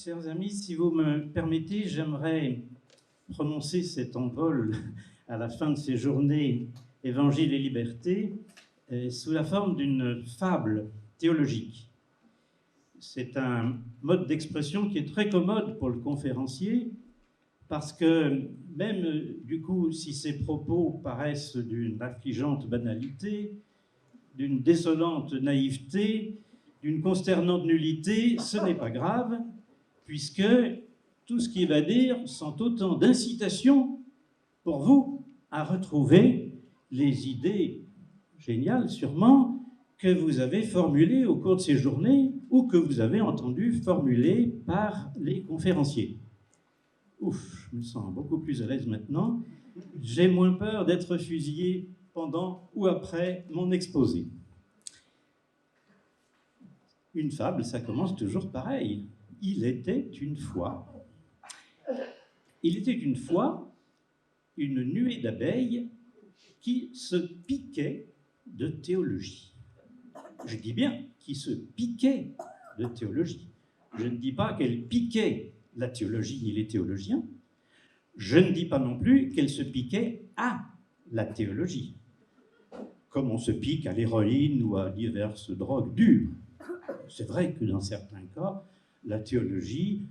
Chers amis, si vous me permettez, j'aimerais prononcer cet envol à la fin de ces journées Évangile et liberté sous la forme d'une fable théologique. C'est un mode d'expression qui est très commode pour le conférencier parce que même du coup, si ces propos paraissent d'une affligeante banalité, d'une désolante naïveté, d'une consternante nullité, ce n'est pas grave, puisque tout ce qu'il va dire sont autant d'incitations pour vous à retrouver les idées géniales, sûrement, que vous avez formulées au cours de ces journées ou que vous avez entendu formuler par les conférenciers. Ouf, je me sens beaucoup plus à l'aise maintenant. J'ai moins peur d'être fusillé pendant ou après mon exposé. Une fable, ça commence toujours pareil. Il était une fois une nuée d'abeilles qui se piquait de théologie. Je dis bien qui se piquait de théologie. Je ne dis pas qu'elle piquait la théologie ni les théologiens. Je ne dis pas non plus qu'elle se piquait à la théologie, comme on se pique à l'héroïne ou à diverses drogues dures. C'est vrai que dans certains cas, la théologie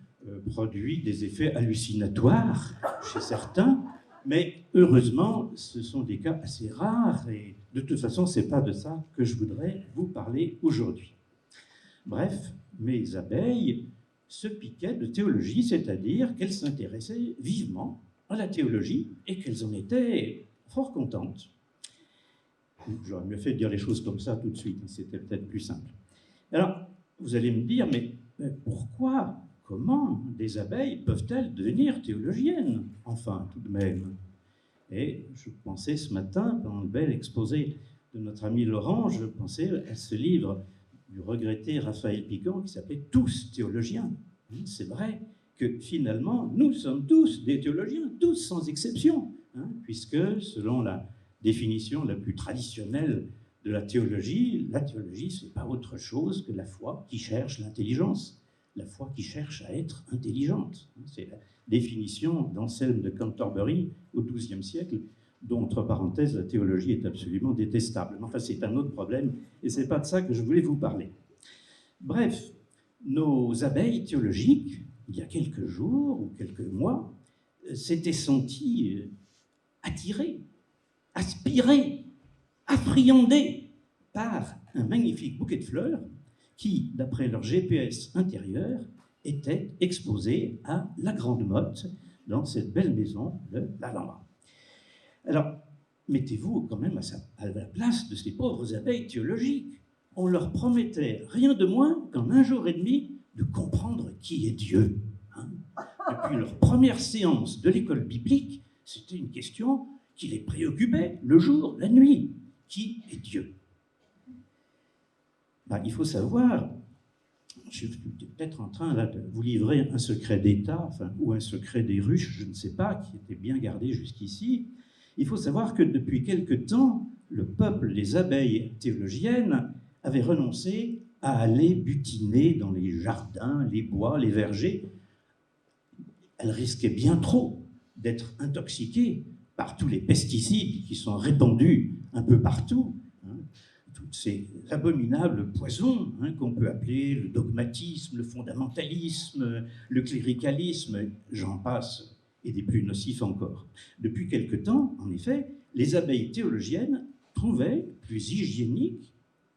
produit des effets hallucinatoires chez certains, mais heureusement, ce sont des cas assez rares et de toute façon, ce n'est pas de ça que je voudrais vous parler aujourd'hui. Bref, mes abeilles se piquaient de théologie, c'est-à-dire qu'elles s'intéressaient vivement à la théologie et qu'elles en étaient fort contentes. J'aurais mieux fait de dire les choses comme ça tout de suite, c'était peut-être plus simple. Alors, vous allez me dire, mais pourquoi, comment des abeilles peuvent-elles devenir théologiennes? Enfin, tout de même. Et je pensais ce matin, pendant le bel exposé de notre ami Laurent, je pensais à ce livre du regretté Raphaël Piquant qui s'appelait « Tous théologiens ». C'est vrai que finalement, nous sommes tous des théologiens, tous sans exception, puisque selon la définition la plus traditionnelle de la théologie, ce n'est pas autre chose que la foi qui cherche l'intelligence, la foi qui cherche à être intelligente. C'est la définition d'Anselme de Canterbury au XIIe siècle, dont, entre parenthèses, la théologie est absolument détestable. Mais enfin, c'est un autre problème, et ce n'est pas de ça que je voulais vous parler. Bref, nos abeilles théologiques, il y a quelques jours ou quelques mois, s'étaient senties attirées, aspirées, appréhendées par un magnifique bouquet de fleurs qui, d'après leur GPS intérieur, était exposé à la Grande Motte dans cette belle maison de l'Alhambra. Alors, mettez-vous quand même à la place de ces pauvres abeilles théologiques. On leur promettait rien de moins qu'en un jour et demi de comprendre qui est Dieu. Depuis leur première séance de l'école biblique, c'était une question qui les préoccupait le jour, la nuit. Qui est Dieu? Il faut savoir, je suis peut-être en train là, de vous livrer un secret d'État, ou un secret des ruches, je ne sais pas, qui était bien gardé jusqu'ici. Il faut savoir que depuis quelque temps, le peuple des abeilles théologiennes avait renoncé à aller butiner dans les jardins, les bois, les vergers. Elles risquaient bien trop d'être intoxiquées par tous les pesticides qui sont répandus un peu partout, tous ces abominables poisons qu'on peut appeler le dogmatisme, le fondamentalisme, le cléricalisme, j'en passe, et des plus nocifs encore. Depuis quelque temps, en effet, les abeilles théologiennes trouvaient plus hygiénique,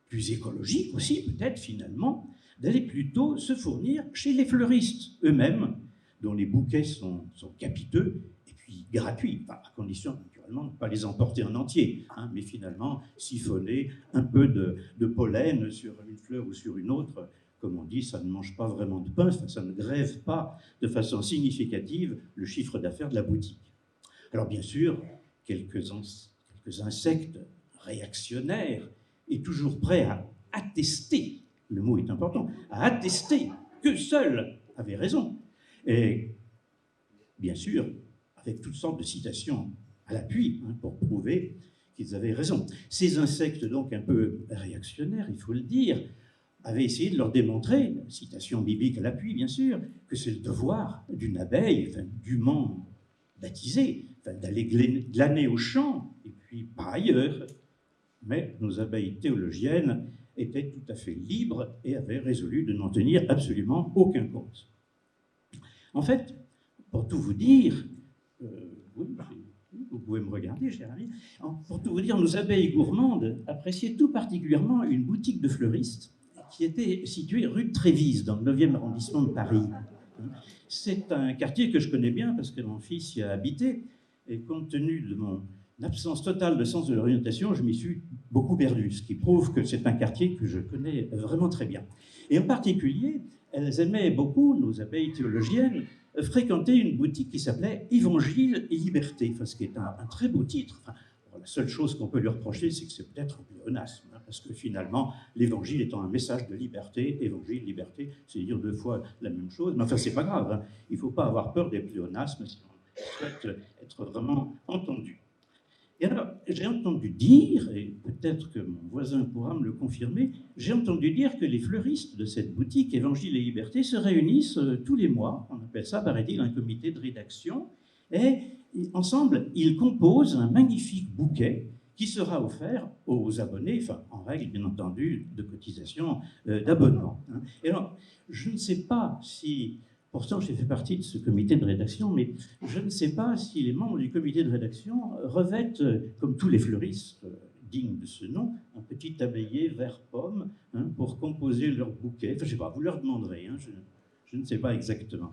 plus écologique aussi, peut-être finalement, d'aller plutôt se fournir chez les fleuristes eux-mêmes, dont les bouquets sont capiteux et puis gratuits, à condition naturellement de ne pas les emporter en entier, mais finalement siphonner un peu de pollen sur une fleur ou sur une autre. Comme on dit, ça ne mange pas vraiment de pain, ça ne grève pas de façon significative le chiffre d'affaires de la boutique. Alors bien sûr, quelques insectes réactionnaires et toujours prêts à attester, le mot est important, à attester que seuls avaient raison. Et bien sûr, avec toutes sortes de citations à l'appui pour prouver qu'ils avaient raison. Ces insectes, donc un peu réactionnaires, il faut le dire, avait essayé de leur démontrer, citation biblique à l'appui bien sûr, que c'est le devoir d'une abeille, enfin, dûment baptisée, enfin, d'aller glaner au champ, et puis pas ailleurs. Mais nos abeilles théologiennes étaient tout à fait libres et avaient résolu de n'en tenir absolument aucun compte. En fait, pour tout vous dire, oui, vous pouvez me regarder, cher ami, pour tout vous dire, nos abeilles gourmandes appréciaient tout particulièrement une boutique de fleuristes qui était située rue de Trévise, dans le 9e arrondissement de Paris. C'est un quartier que je connais bien parce que mon fils y a habité, et compte tenu de mon absence totale de sens de l'orientation, je m'y suis beaucoup perdu, ce qui prouve que c'est un quartier que je connais vraiment très bien. Et en particulier, elles aimaient beaucoup, nos abeilles théologiennes, fréquenter une boutique qui s'appelait Évangile et Liberté, ce qui est un très beau titre. Enfin, la seule chose qu'on peut lui reprocher, c'est que c'est peut-être un pléonasme, parce que finalement, l'évangile étant un message de liberté, évangile, liberté, c'est dire deux fois la même chose, mais enfin, c'est pas grave, hein. Il ne faut pas avoir peur des pléonasmes si on souhaite être vraiment entendu. Et alors, j'ai entendu dire, et peut-être que mon voisin pourra me le confirmer, j'ai entendu dire que les fleuristes de cette boutique Évangile et Liberté se réunissent tous les mois, on appelle ça, paraît-il, un comité de rédaction, et ensemble, ils composent un magnifique bouquet qui sera offert aux abonnés, enfin, en règle, bien entendu, de cotisation d'abonnement. Et alors, je ne sais pas si... Pourtant, j'ai fait partie de ce comité de rédaction, mais je ne sais pas si les membres du comité de rédaction revêtent, comme tous les fleuristes dignes de ce nom, un petit tablier vert pomme pour composer leur bouquet. Enfin, je ne sais pas, vous leur demanderez, je ne sais pas exactement.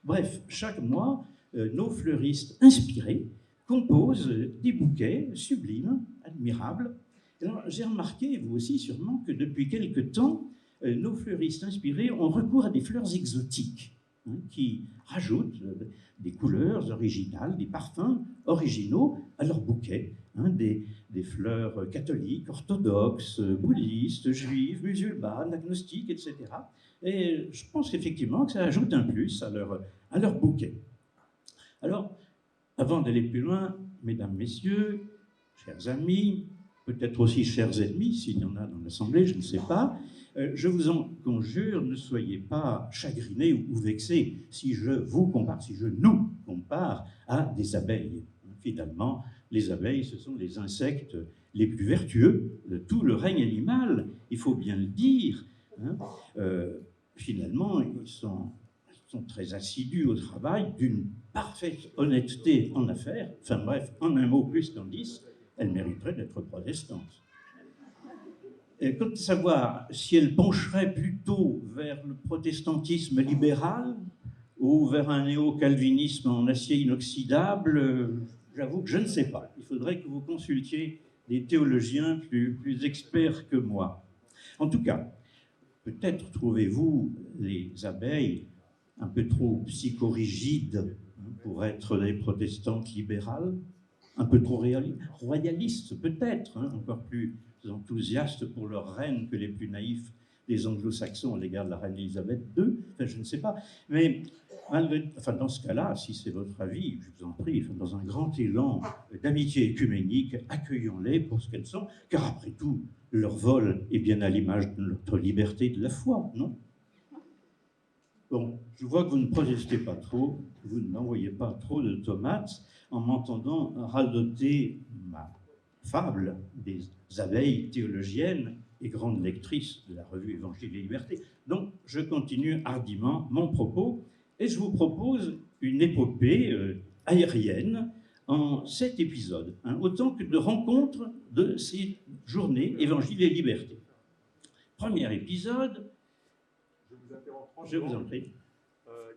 Bref, chaque mois, nos fleuristes inspirés composent des bouquets sublimes, admirables. Alors, j'ai remarqué, vous aussi sûrement, que depuis quelque temps, nos fleuristes inspirés ont recours à des fleurs exotiques, qui rajoutent des couleurs originales, des parfums originaux à leurs bouquets, des fleurs catholiques, orthodoxes, bouddhistes, juives, musulmanes, agnostiques, etc. Et je pense effectivement que ça ajoute un plus à leur bouquet. Alors, avant d'aller plus loin, mesdames, messieurs, chers amis, peut-être aussi chers ennemis, s'il y en a dans l'Assemblée, je ne sais pas, je vous en conjure, ne soyez pas chagrinés ou vexés si je nous compare à des abeilles. Finalement, les abeilles, ce sont les insectes les plus vertueux de tout le règne animal, il faut bien le dire. Finalement, ils sont très assidus au travail, d'une parfaite honnêteté en affaires. Enfin bref, en un mot plus qu'en 10, elles mériteraient d'être protestantes. Et quant à savoir si elles pencheraient plutôt vers le protestantisme libéral ou vers un néo-calvinisme en acier inoxydable, j'avoue que je ne sais pas. Il faudrait que vous consultiez des théologiens plus experts que moi. En tout cas, peut-être trouvez-vous les abeilles un peu trop psychorigides pour être des protestantes libérales, un peu trop royalistes peut-être, encore plus enthousiastes pour leur reine que les plus naïfs des anglo-saxons à l'égard de la reine Elisabeth II, enfin, je ne sais pas. Mais dans ce cas-là, si c'est votre avis, je vous en prie, dans un grand élan d'amitié écuménique, accueillons-les pour ce qu'elles sont, car après tout, leur vol est bien à l'image de notre liberté de la foi, non ? Bon, je vois que vous ne protestez pas trop, que vous ne m'envoyez pas trop de tomates en m'entendant radoter ma fable des abeilles théologiennes et grandes lectrices de la revue Évangile et Liberté. Donc, je continue hardiment mon propos et je vous propose une épopée aérienne en 7 épisodes, autant que de rencontres de ces journées Évangile et Liberté. Premier épisode. Je vous en prie.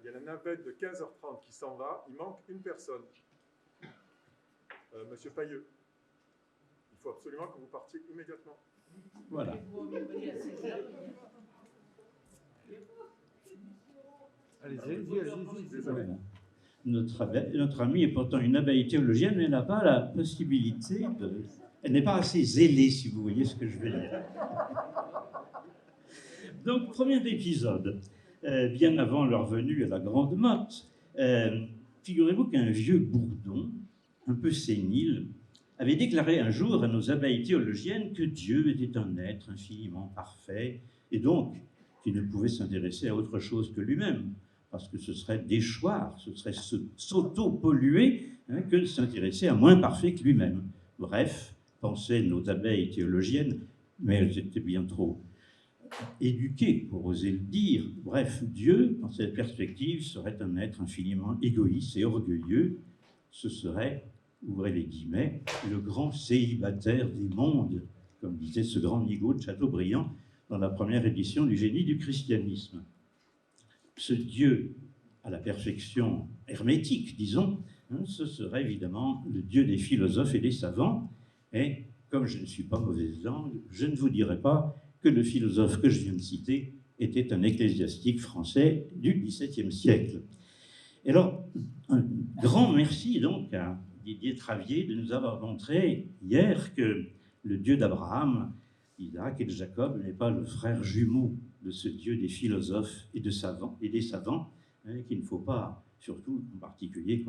Il y a la navette de 15h30 qui s'en va. Il manque une personne. Monsieur Pailleux. Il faut absolument que vous partiez immédiatement. Voilà. Allez-y. Voilà. Notre amie est pourtant une abeille théologienne, mais elle n'a pas la possibilité de... Elle n'est pas assez zélée, si vous voyez ce que je veux dire. Donc, premier épisode. Bien avant leur venue à la Grande Motte, figurez-vous qu'un vieux bourdon, un peu sénile, avait déclaré un jour à nos abeilles théologiennes que Dieu était un être infiniment parfait, et donc qui ne pouvait s'intéresser à autre chose que lui-même, parce que ce serait déchoir, ce serait s'auto-polluer que de s'intéresser à moins parfait que lui-même. Bref, pensaient nos abeilles théologiennes, mais elles étaient bien trop éduquées, pour oser le dire. Bref, Dieu, dans cette perspective, serait un être infiniment égoïste et orgueilleux. Ce serait, ouvrez les guillemets, le grand célibataire des mondes, comme disait ce grand nigaud de Chateaubriand dans la première édition du Génie du christianisme. Ce Dieu à la perfection hermétique, disons, ce serait évidemment le Dieu des philosophes et des savants. Et comme je ne suis pas mauvaise langue, je ne vous dirai pas que le philosophe que je viens de citer était un ecclésiastique français du XVIIe siècle. Et alors, un grand merci donc à Didier Travier de nous avoir montré hier que le Dieu d'Abraham, d'Isaac et de Jacob n'est pas le frère jumeau de ce Dieu des philosophes et des savants, qu'il ne faut pas, surtout en particulier,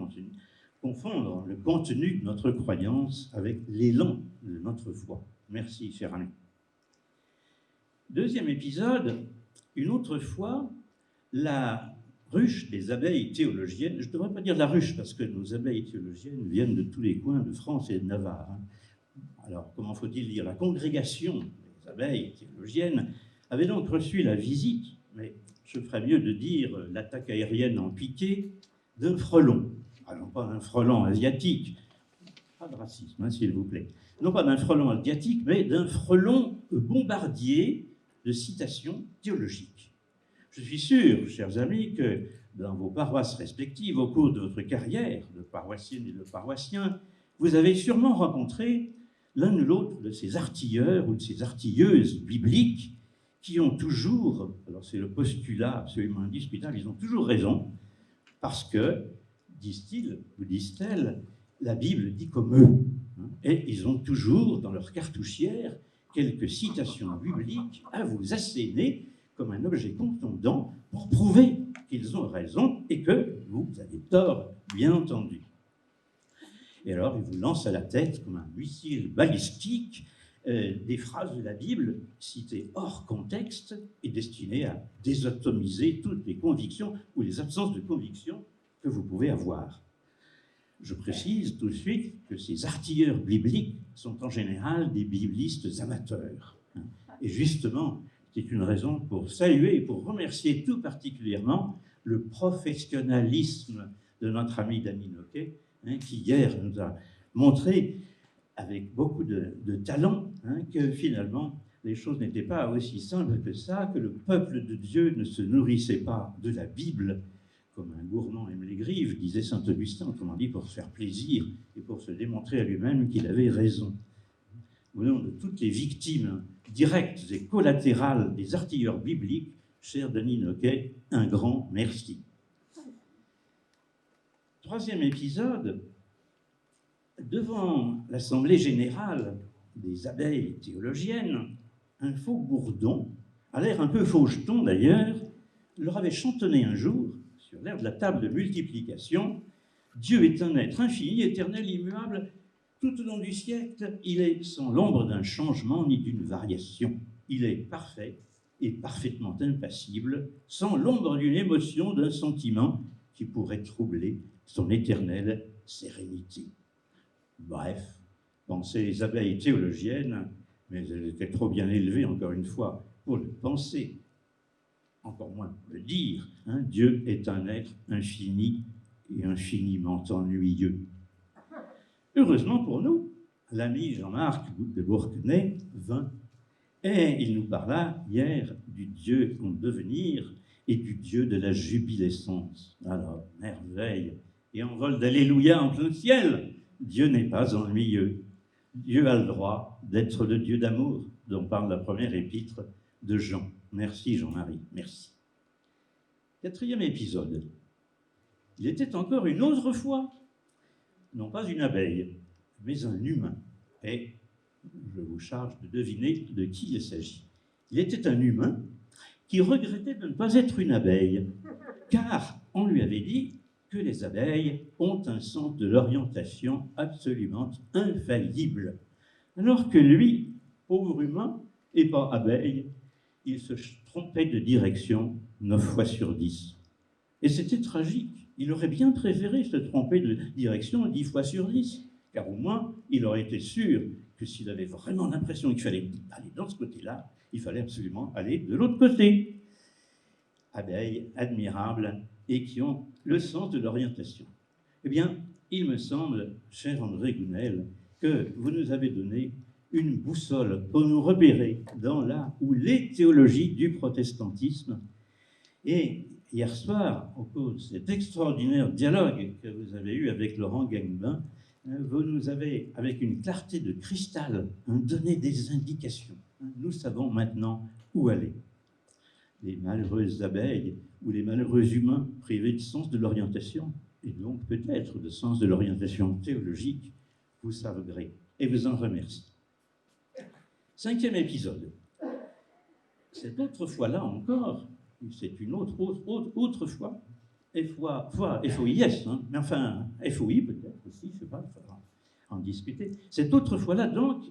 confondre le contenu de notre croyance avec l'élan de notre foi. Merci, cher ami. Deuxième épisode, une autre fois, la ruche des abeilles théologiennes. Je ne devrais pas dire la ruche, parce que nos abeilles théologiennes viennent de tous les coins de France et de Navarre. Alors, comment faut-il dire? La congrégation des abeilles théologiennes avait donc reçu la visite, mais je ferais mieux de dire l'attaque aérienne en piqué, d'un frelon. Alors, pas d'un frelon asiatique, pas de racisme, s'il vous plaît. Non pas d'un frelon asiatique, mais d'un frelon bombardier de citations théologiques. Je suis sûr, chers amis, que dans vos paroisses respectives, au cours de votre carrière de paroissienne et de paroissien, vous avez sûrement rencontré l'un ou l'autre de ces artilleurs ou de ces artilleuses bibliques qui ont toujours, alors c'est le postulat absolument indiscutable, ils ont toujours raison, parce que, disent-ils ou disent-elles, la Bible dit comme eux. Et ils ont toujours, dans leur cartouchière, quelques citations bibliques à vous asséner comme un objet contondant pour prouver qu'ils ont raison et que vous avez tort, bien entendu. Et alors, ils vous lancent à la tête, comme un missile balistique, des phrases de la Bible citées hors contexte et destinées à désatomiser toutes les convictions ou les absences de conviction que vous pouvez avoir. Je précise tout de suite que ces artilleurs bibliques sont en général des biblistes amateurs. Et justement, c'est une raison pour saluer et pour remercier tout particulièrement le professionnalisme de notre ami Danny Noquet, qui hier nous a montré avec beaucoup de talent que finalement les choses n'étaient pas aussi simples que ça, que le peuple de Dieu ne se nourrissait pas de la Bible comme un gourmand aime les grives, disait saint Augustin, autrement dit pour se faire plaisir et pour se démontrer à lui-même qu'il avait raison. Au nom de toutes les victimes directes et collatérales des artilleurs bibliques, cher Danny Noquet, un grand merci. Troisième épisode, devant l'Assemblée générale des abeilles théologiennes, un faux bourdon, à l'air un peu faucheton d'ailleurs, leur avait chantonné un jour, sur l'air de la table de multiplication, Dieu est un être infini, éternel, immuable, tout au long du siècle, il est sans l'ombre d'un changement ni d'une variation. Il est parfait et parfaitement impassible, sans l'ombre d'une émotion, d'un sentiment qui pourrait troubler son éternelle sérénité. Bref, pensaient les abeilles théologiennes, mais elles étaient trop bien élevées, encore une fois, pour le penser, encore moins pour le dire. Dieu est un être infini et infiniment ennuyeux. Heureusement pour nous, l'ami Jean-Marc de Bourquenay vint et il nous parla hier du Dieu en devenir et du Dieu de la jubilescence. Alors, merveille et envol d'Alléluia en plein ciel, Dieu n'est pas ennuyeux. Dieu a le droit d'être le Dieu d'amour dont parle la première épître de Jean. Merci Jean-Marie, merci. Quatrième épisode. Il était encore une autre fois, non pas une abeille, mais un humain. Et je vous charge de deviner de qui il s'agit. Il était un humain qui regrettait de ne pas être une abeille, car on lui avait dit que les abeilles ont un sens de l'orientation absolument infaillible, alors que lui, pauvre humain, et pas abeille, il se trompait de direction 9 fois sur 10. Et c'était tragique. Il aurait bien préféré se tromper de direction 10 fois sur 10, car au moins, il aurait été sûr que s'il avait vraiment l'impression qu'il fallait aller dans ce côté-là, il fallait absolument aller de l'autre côté. Abeilles admirables et qui ont le sens de l'orientation. Eh bien, il me semble, cher André Gounel, que vous nous avez donné une boussole pour nous repérer dans la ou les théologies du protestantisme. Et hier soir, au cours de cet extraordinaire dialogue que vous avez eu avec Laurent Gangbin, vous nous avez, avec une clarté de cristal, donné des indications. Nous savons maintenant où aller. Les malheureuses abeilles ou les malheureux humains privés de sens de l'orientation, et donc peut-être de sens de l'orientation théologique, vous savrez et vous en remercie. 5e épisode. Cette autre fois-là encore, c'est une autre fois, F-O-I-S, hein, mais enfin, F-O-I peut-être aussi, je ne sais pas, il faudra en discuter. Cette autre fois-là, donc,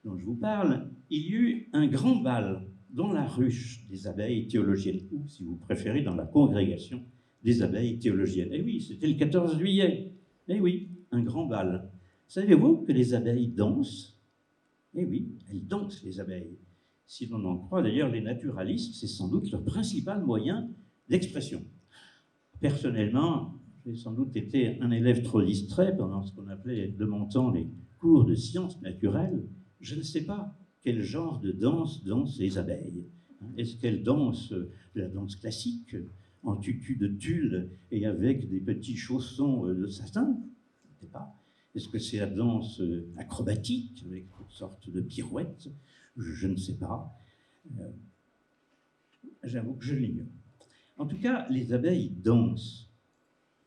dont je vous parle, il y eut un grand bal dans la ruche des abeilles théologiennes, ou si vous préférez, dans la congrégation des abeilles théologiennes. Eh oui, c'était le 14 juillet. Eh oui, un grand bal. Savez-vous que les abeilles dansent? Eh oui, elles dansent, les abeilles. Si l'on en croit d'ailleurs les naturalistes, c'est sans doute leur principal moyen d'expression. Personnellement, j'ai sans doute été un élève trop distrait pendant ce qu'on appelait de mon temps les cours de sciences naturelles. Je ne sais pas quel genre de danse dansent les abeilles. Est-ce qu'elles dansent de la danse classique, en tutu de tulle et avec des petits chaussons de satin? Je ne sais pas. Est-ce que c'est la danse acrobatique, avec toutes sortes de pirouettes? Je ne sais pas. J'avoue que je l'ignore. En tout cas, les abeilles dansent.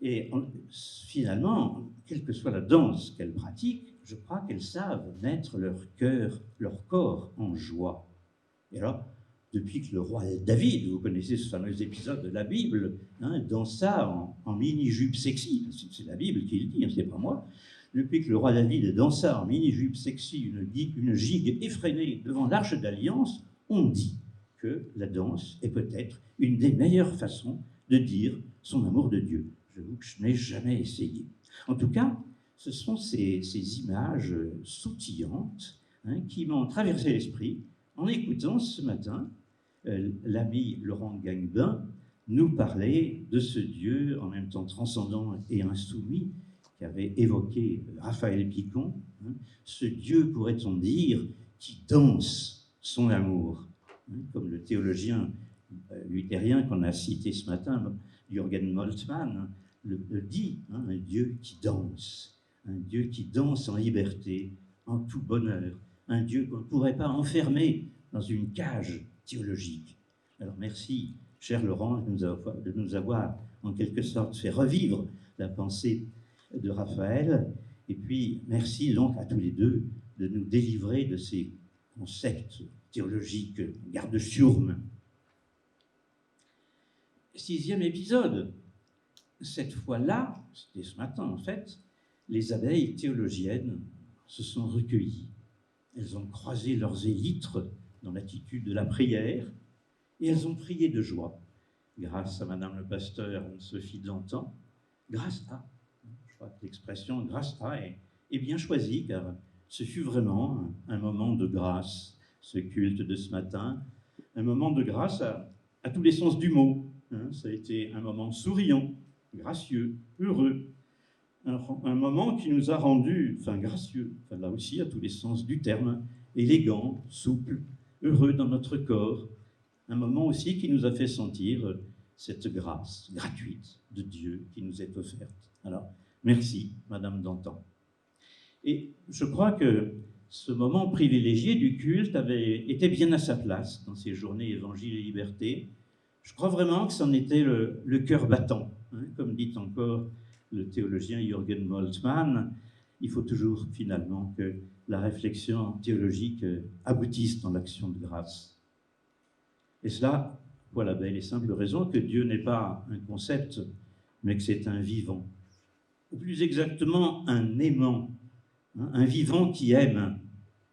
Et finalement, quelle que soit la danse qu'elles pratiquent, je crois qu'elles savent mettre leur cœur, leur corps en joie. Et alors, depuis que le roi David, vous connaissez ce fameux épisode de la Bible, dansa en mini-jupe sexy, c'est la Bible qui le dit, c'est pas moi. Depuis que le roi David dansa en mini-jupe sexy, une gigue effrénée devant l'arche d'alliance, on dit que la danse est peut-être une des meilleures façons de dire son amour de Dieu. J'avoue que je n'ai jamais essayé. En tout cas, ce sont ces images sautillantes qui m'ont traversé l'esprit en écoutant ce matin l'ami Laurent Gangbin nous parler de ce Dieu en même temps transcendant et insoumis qu'avait évoqué Raphaël Picon, ce Dieu, pourrait-on dire, qui danse son amour, comme le théologien luthérien qu'on a cité ce matin, Jürgen Moltmann, le dit, un Dieu qui danse en liberté, en tout bonheur, un Dieu qu'on ne pourrait pas enfermer dans une cage théologique. Alors merci, cher Laurent, de nous avoir en quelque sorte fait revivre la pensée de Raphaël, et puis merci donc à tous les deux de nous délivrer de ces concepts théologiques garde-chiourme. 6e épisode. Cette fois-là, c'était ce matin en fait, les abeilles théologiennes se sont recueillies. Elles ont croisé leurs élytres dans l'attitude de la prière et elles ont prié de joie, grâce à Madame le pasteur Sophie Dantan, grâce à, je crois que l'expression grâce à est bien choisie, car ce fut vraiment un moment de grâce, ce culte de ce matin, un moment de grâce à tous les sens du mot. Ça a été un moment souriant, gracieux, heureux, un moment qui nous a rendus, gracieux, là aussi à tous les sens du terme, élégant, souple, heureux dans notre corps, un moment aussi qui nous a fait sentir cette grâce gratuite de Dieu qui nous est offerte. Alors, merci, Madame Dantan. Et je crois que ce moment privilégié du culte avait été bien à sa place dans ces journées Évangile et Liberté. Je crois vraiment que c'en était le cœur battant, comme dit encore le théologien Jürgen Moltmann. Il faut toujours finalement que la réflexion théologique aboutisse dans l'action de grâce. Et cela pour la belle et simple raison que Dieu n'est pas un concept, mais que c'est un vivant. Ou plus exactement, un aimant, un vivant qui aime,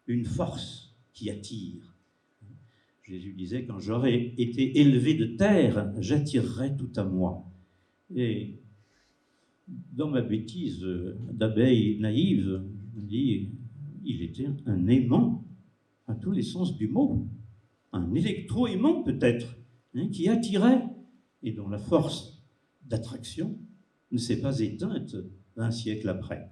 une force qui attire. Jésus disait, quand j'aurai été élevé de terre, j'attirerai tout à moi. Et dans ma bêtise d'abeille naïve, je me dis, il était un aimant à tous les sens du mot, un électro-aimant peut-être, hein, qui attirait et dont la force d'attraction ne s'est pas éteinte un siècle après.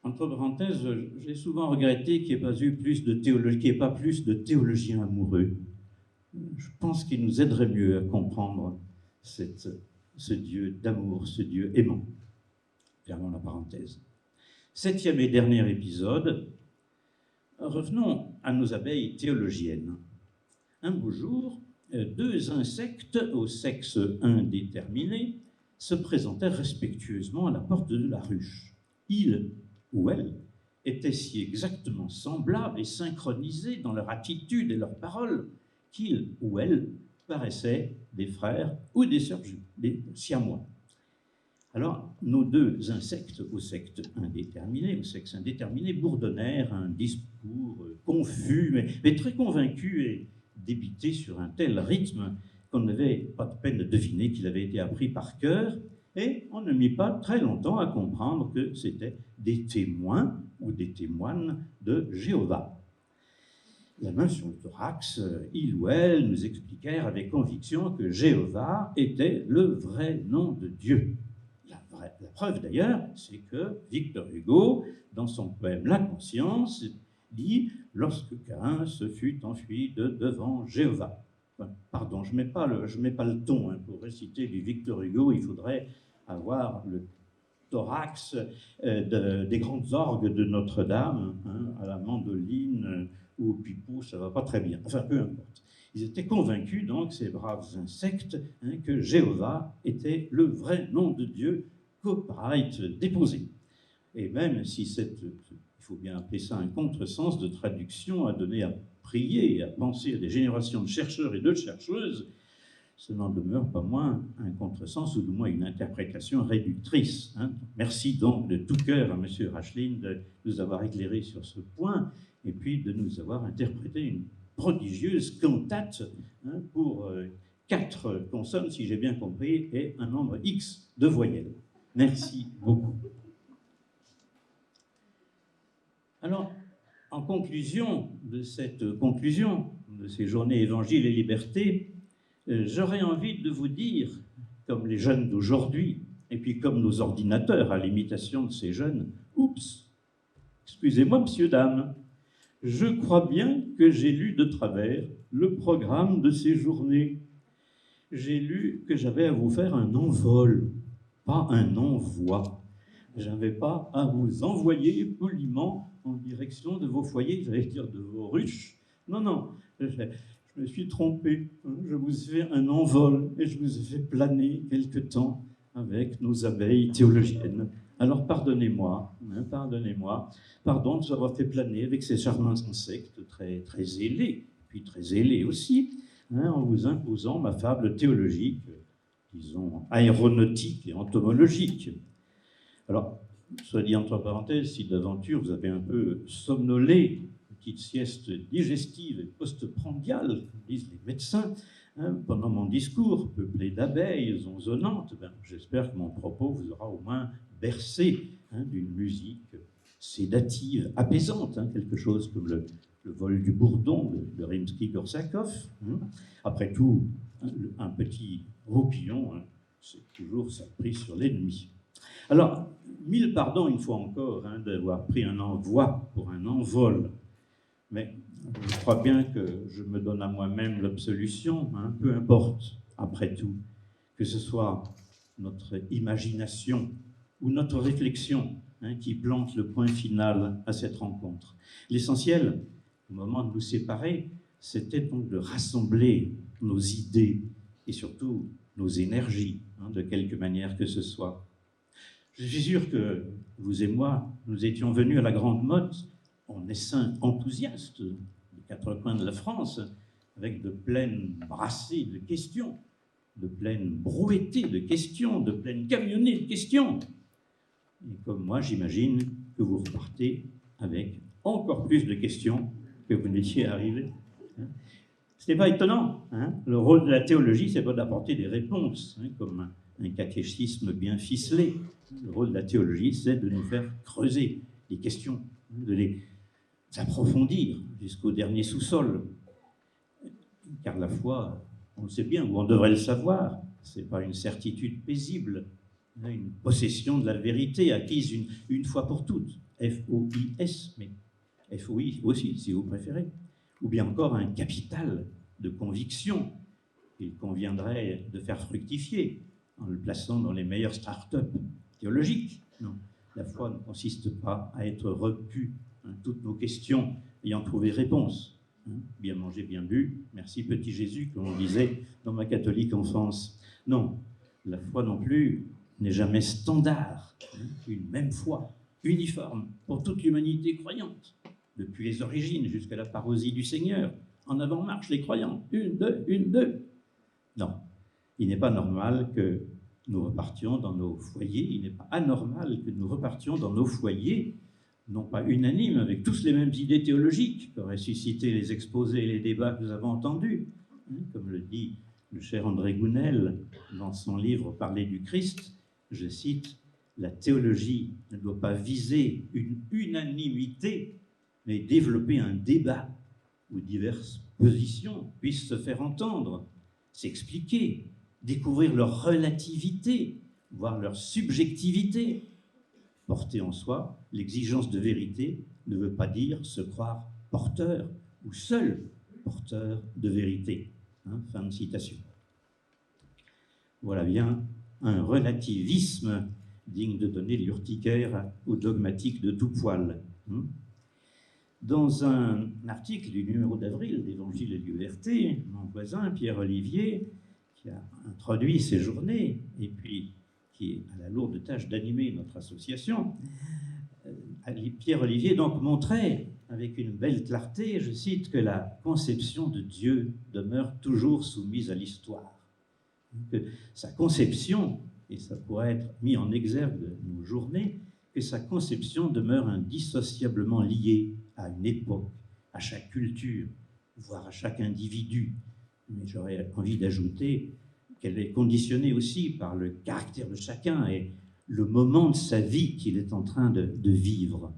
Entre parenthèses, j'ai souvent regretté qu'il n'y ait pas eu plus de théologie, qu'il n'y ait pas plus de théologiens amoureux. Je pense qu'il nous aiderait mieux à comprendre ce Dieu d'amour, ce Dieu aimant. Fermons la parenthèse. 7e et dernier épisode. Revenons à nos abeilles théologiennes. Un beau jour, 2 insectes au sexe indéterminé se présentèrent respectueusement à la porte de la ruche. Ils ou elles étaient si exactement semblables et synchronisés dans leur attitude et leurs paroles qu'ils ou elles paraissaient des frères ou des sœurs, des siamois. Alors, nos 2 insectes au sexe indéterminé bourdonnèrent un discours confus, mais très convaincus et débités sur un tel rythme qu'on n'avait pas de peine de deviner qu'il avait été appris par cœur, et on ne mit pas très longtemps à comprendre que c'était des témoins ou des témoines de Jéhovah. La main sur le thorax, ils ou elles nous expliquèrent avec conviction que Jéhovah était le vrai nom de Dieu. La preuve d'ailleurs, c'est que Victor Hugo, dans son poème La Conscience, dit « Lorsque Caïn se fut enfui de devant Jéhovah ». Pardon, je ne mets pas le ton. Hein. Pour réciter du Victor Hugo, il faudrait avoir le thorax des grandes orgues de Notre-Dame, hein, à la mandoline ou au pipou, ça ne va pas très bien. Enfin, peu importe. Ils étaient convaincus, donc, ces braves insectes, hein, que Jéhovah était le vrai nom de Dieu, copyright déposé. Et même si il faut bien appeler ça un contresens de traduction à donner à prier et à penser à des générations de chercheurs et de chercheuses, ce n'en demeure pas moins un contresens, ou du moins une interprétation réductrice. Hein. Merci donc de tout cœur à M. Rachlin de nous avoir éclairé sur ce point, et puis de nous avoir interprété une prodigieuse cantate, hein, pour 4 consonnes, si j'ai bien compris, et un nombre X de voyelles. Merci beaucoup. Alors, en conclusion de ces journées Évangile et Liberté, j'aurais envie de vous dire, comme les jeunes d'aujourd'hui, et puis comme nos ordinateurs à l'imitation de ces jeunes, oups, excusez-moi, monsieur, dame, je crois bien que j'ai lu de travers le programme de ces journées. J'ai lu que j'avais à vous faire un envol, pas un envoi. Je n'avais pas à vous envoyer poliment en direction de vos foyers, j'allais dire de vos ruches. Non, je me suis trompé. Je vous ai fait un envol et je vous ai fait planer quelque temps avec nos abeilles théologiennes. Alors pardonnez-moi, pardon de vous avoir fait planer avec ces charmants insectes très, très ailés, puis très ailés aussi, hein, en vous imposant ma fable théologique, disons aéronautique et entomologique. Alors, soit dit entre parenthèses, si d'aventure vous avez un peu somnolé, petite sieste digestive et postprandiale, comme disent les médecins, hein, pendant mon discours peuplé d'abeilles onsonnantes, j'espère que mon propos vous aura au moins bercé, hein, d'une musique sédative, apaisante, hein, quelque chose comme le vol du bourdon de Rimsky-Korsakov. Hein. Après tout, un petit roupillon, hein, c'est toujours sa prise sur l'ennemi. Alors, 1000 pardons une fois encore, hein, d'avoir pris un envoi pour un envol, mais je crois bien que je me donne à moi-même l'absolution, hein, peu importe, après tout, que ce soit notre imagination ou notre réflexion, hein, qui plante le point final à cette rencontre. L'essentiel, au moment de nous séparer, c'était donc de rassembler nos idées et surtout nos énergies, hein, de quelque manière que ce soit. Je suis sûr que vous et moi, nous étions venus à la Grande Motte en essaim enthousiaste des 4 coins de la France, avec de pleines brassées de questions, de pleines brouettées de questions, de pleines camionnées de questions. Et comme moi, j'imagine que vous repartez avec encore plus de questions que vous n'étiez arrivé. Ce n'est pas étonnant. Le rôle de la théologie, c'est pas d'apporter des réponses, comme un catéchisme bien ficelé. Le rôle de la théologie, c'est de nous faire creuser les questions, de les approfondir jusqu'au dernier sous-sol. Car la foi, on le sait bien, ou on devrait le savoir, ce n'est pas une certitude paisible, une possession de la vérité acquise une fois pour toutes, F-O-I-S, mais F-O-I aussi, si vous préférez, ou bien encore un capital de conviction qu'il conviendrait de faire fructifier en le plaçant dans les meilleures start-up théologiques. Non, la foi ne consiste pas à être repue, toutes nos questions ayant trouvé réponse. Bien mangé, bien bu, merci petit Jésus, comme on disait dans ma catholique enfance. Non, la foi non plus n'est jamais standard, une même foi, uniforme pour toute l'humanité croyante, depuis les origines jusqu'à la parousie du Seigneur. En avant marche les croyants, une, deux. Non, il n'est pas normal que nous repartions dans nos foyers, il n'est pas anormal que nous repartions dans nos foyers, non pas unanimes, avec tous les mêmes idées théologiques qu'auraient suscité les exposés et les débats que nous avons entendus. Comme le dit le cher André Gounel dans son livre « Parler du Christ », je cite, « La théologie ne doit pas viser une unanimité, mais développer un débat où diverses positions puissent se faire entendre, s'expliquer, découvrir leur relativité, voire leur subjectivité. Porter en soi l'exigence de vérité ne veut pas dire se croire porteur ou seul porteur de vérité. » Fin de citation. Voilà bien un relativisme digne de donner l'urticaire aux dogmatiques de tout poil. Dans un article du numéro d'avril d'Évangile et Liberté, mon voisin Pierre Olivier, qui a introduit ces journées et puis qui a la lourde tâche d'animer notre association, Pierre Olivier donc montrait avec une belle clarté, je cite, que la conception de Dieu demeure toujours soumise à l'histoire. Que sa conception, et ça pourrait être mis en exergue de nos journées, que sa conception demeure indissociablement liée à une époque, à chaque culture, voire à chaque individu. Mais j'aurais envie d'ajouter qu'elle est conditionnée aussi par le caractère de chacun et le moment de sa vie qu'il est en train de vivre.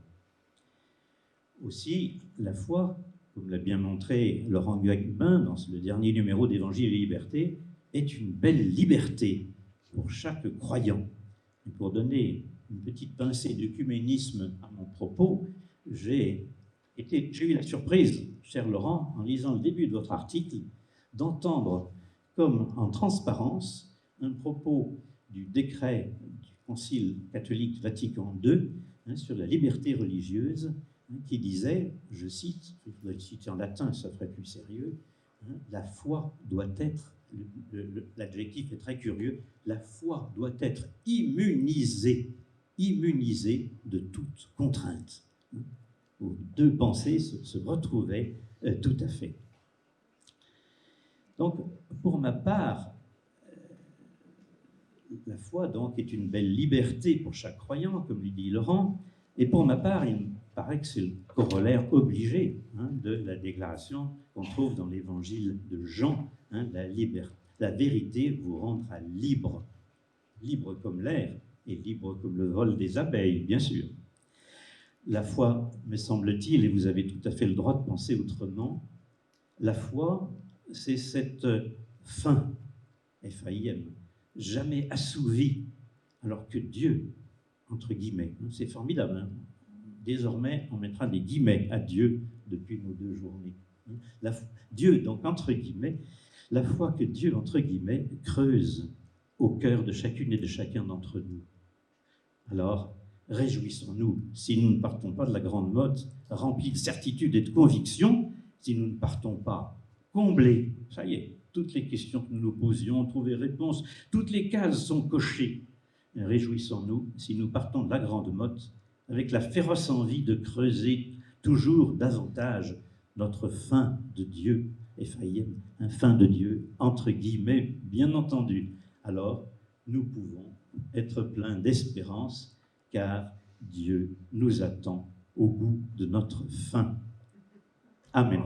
Aussi, la foi, comme l'a bien montré Laurent Guagbin dans le dernier numéro d'Évangile et Liberté, est une belle liberté pour chaque croyant. Et pour donner une petite pincée d'œcuménisme à mon propos, j'ai eu la surprise, cher Laurent, en lisant le début de votre article, d'entendre comme en transparence un propos du décret du Concile catholique Vatican II sur la liberté religieuse, qui disait, je cite, je dois le citer en latin, ça ferait plus sérieux, la foi doit être, l'adjectif est très curieux, la foi doit être immunisée de toute contrainte. Où deux pensées se retrouvaient tout à fait. Donc, pour ma part, la foi donc est une belle liberté pour chaque croyant, comme lui dit Laurent, et pour ma part, il me paraît que c'est le corollaire obligé de la déclaration qu'on trouve dans l'évangile de Jean, la vérité vous rendra libre, libre comme l'air et libre comme le vol des abeilles, bien sûr. La foi, me semble-t-il, et vous avez tout à fait le droit de penser autrement, la foi, c'est cette faim, F-A-I-M, jamais assouvie, alors que Dieu, entre guillemets, c'est formidable, désormais on mettra des guillemets à Dieu depuis nos 2 journées. Dieu, donc entre guillemets, la foi que Dieu, entre guillemets, creuse au cœur de chacune et de chacun d'entre nous. Alors, réjouissons-nous si nous ne partons pas de la grande motte, remplis de certitude et de conviction, si nous ne partons pas comblés, ça y est, toutes les questions que nous nous posions, trouver réponse, toutes les cases sont cochées. Réjouissons-nous si nous partons de la grande motte avec la féroce envie de creuser toujours davantage notre fin de Dieu, Ephraïm, un fin de Dieu, entre guillemets, bien entendu. Alors, nous pouvons être pleins d'espérance, car Dieu nous attend au goût de notre faim. Amen.